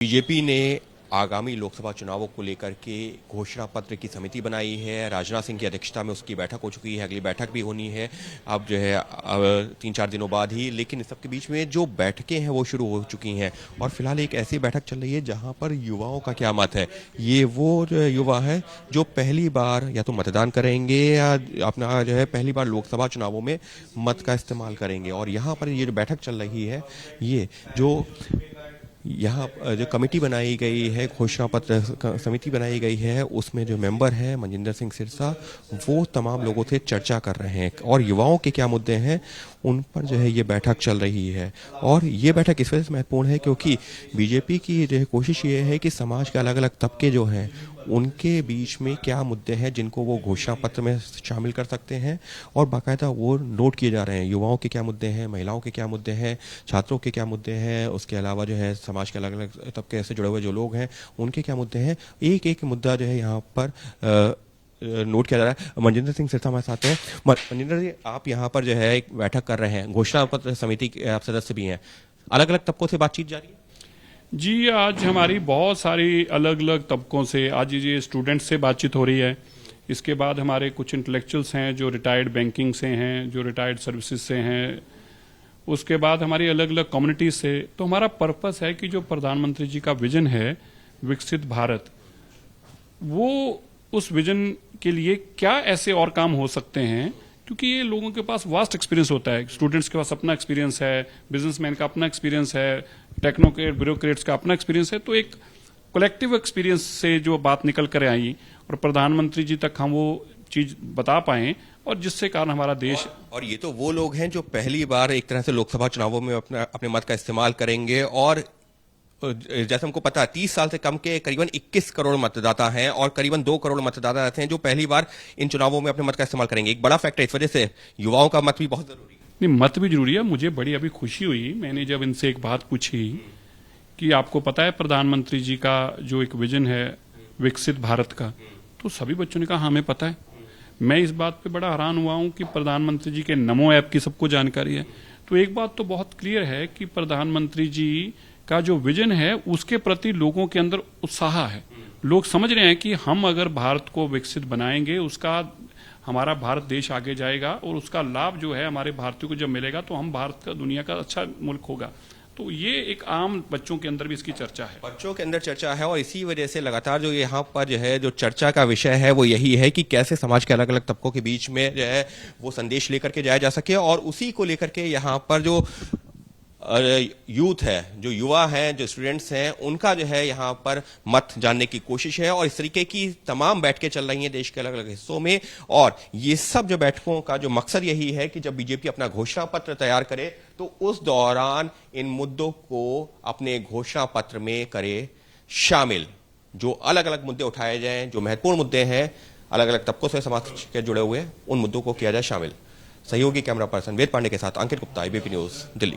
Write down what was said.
BJP ने आगामी लोकसभा चुनावों को लेकर के घोषणा पत्र की समिति बनाई है। राजनाथ सिंह की अध्यक्षता में उसकी बैठक हो चुकी है, अगली बैठक भी होनी है अब 3-4 दिनों बाद ही। लेकिन इस सबके बीच में जो बैठकें हैं वो शुरू हो चुकी हैं और फिलहाल एक ऐसी बैठक चल रही है जहां पर युवाओं का क्या मत है। ये वो जो युवा है जो पहली बार या तो मतदान करेंगे या अपना जो है पहली बार लोकसभा चुनावों में मत का इस्तेमाल करेंगे। और यहाँ पर ये जो बैठक चल रही है, ये जो यहाँ जो कमेटी बनाई गई है, घोषणा पत्र समिति बनाई गई है, उसमें जो मेंबर हैं मनजिंदर सिंह सिरसा, वो तमाम लोगों से चर्चा कर रहे हैं और युवाओं के क्या मुद्दे हैं उन पर जो है ये बैठक चल रही है। और ये बैठक इस वजह से महत्वपूर्ण है क्योंकि बीजेपी की जो है कोशिश ये है कि समाज के अलग अलग तबके जो हैं उनके बीच में क्या मुद्दे हैं जिनको वो घोषणा पत्र में शामिल कर सकते हैं और बाकायदा वो नोट किए जा रहे हैं। युवाओं के क्या मुद्दे हैं, महिलाओं के क्या मुद्दे हैं, छात्रों के क्या मुद्दे हैं, उसके अलावा जो है समाज के अलग अलग तबके से जुड़े हुए जो लोग हैं उनके क्या मुद्दे हैं, एक एक मुद्दा जो है यहाँ पर नोट किया जा रहा है। मनजिंदर सिंह सिरसा हमारे साथ हैं। मनजिंदर जी, आप यहाँ पर जो है एक बैठक कर रहे हैं, घोषणा पत्र समिति के आप सदस्य भी हैं, अलग अलग तबकों से बातचीत जारी है? जी, आज हमारी बहुत सारी अलग अलग तबकों से, आज ये स्टूडेंट्स से बातचीत हो रही है। इसके बाद हमारे कुछ इंटेलेक्चुअल्स हैं जो रिटायर्ड बैंकिंग से हैं, जो रिटायर्ड सर्विसेज से हैं। उसके बाद हमारी अलग अलग कम्युनिटीज से। तो हमारा पर्पस है कि जो प्रधानमंत्री जी का विजन है विकसित भारत, वो उस विजन के लिए क्या ऐसे और काम हो सकते हैं, क्योंकि ये लोगों के पास वास्ट एक्सपीरियंस होता है। स्टूडेंट्स के पास अपना एक्सपीरियंस है, बिजनेसमैन का अपना एक्सपीरियंस है, टेक्नोक्रेट ब्यूरोक्रेट्स का अपना एक्सपीरियंस है। तो एक कलेक्टिव एक्सपीरियंस से जो बात निकल कर आई और प्रधानमंत्री जी तक हम वो चीज बता पाए और जिससे कारण हमारा देश और ये तो वो लोग हैं जो पहली बार एक तरह से लोकसभा चुनावों में अपने मत का इस्तेमाल करेंगे। और जैसे हमको पता है 30 साल से कम के करीबन 21 करोड़ मतदाता हैं और करीबन 2 करोड़ मतदाता ऐसे हैं जो पहली बार इन चुनावों में अपने मत का इस्तेमाल करेंगे। एक बड़ा फैक्टर इस वजह से युवाओं का मत भी बहुत जरूरी है। नहीं, मत भी जरूरी है। मुझे बड़ी अभी खुशी हुई, मैंने जब इनसे एक बात पूछी कि आपको पता है प्रधानमंत्री जी का जो एक विजन है विकसित भारत का, तो सभी बच्चों ने कहा हमें पता है। मैं इस बात पे बड़ा हैरान हुआ हूं कि प्रधानमंत्री जी के नमो ऐप की सबको जानकारी है। तो एक बात तो बहुत क्लियर है कि प्रधानमंत्री जी का जो विजन है उसके प्रति लोगों के अंदर उत्साह है। लोग समझ रहे हैं कि हम अगर भारत को विकसित बनाएंगे, उसका हमारा भारत देश आगे जाएगा और उसका लाभ जो है हमारे भारतीयों को जब मिलेगा तो हम भारत का दुनिया का अच्छा मुल्क होगा। तो ये एक आम बच्चों के अंदर भी इसकी चर्चा है, बच्चों के अंदर चर्चा है और इसी वजह से लगातार जो यहाँ पर जो है जो चर्चा का विषय है वो यही है कि कैसे समाज के अलग अलग तबकों के बीच में जो है वो संदेश लेकर के जाया जा सके। और उसी को लेकर के यहाँ पर जो यूथ है, जो युवा हैं, जो स्टूडेंट्स हैं, उनका जो है यहाँ पर मत जानने की कोशिश है। और इस तरीके की तमाम बैठकें चल रही हैं देश के अलग अलग हिस्सों में। और ये सब जो बैठकों का जो मकसद यही है कि जब बीजेपी अपना घोषणा पत्र तैयार करे तो उस दौरान इन मुद्दों को अपने घोषणा पत्र में करे शामिल। जो अलग अलग मुद्दे उठाए जाएं, जो महत्वपूर्ण मुद्दे हैं, अलग अलग तबकों से समाज के जुड़े हुए, उन मुद्दों को किया जाए शामिल। सहयोगी कैमरा पर्सन वेद पांडे के साथ अंकित गुप्ता, एबीपी न्यूज, दिल्ली।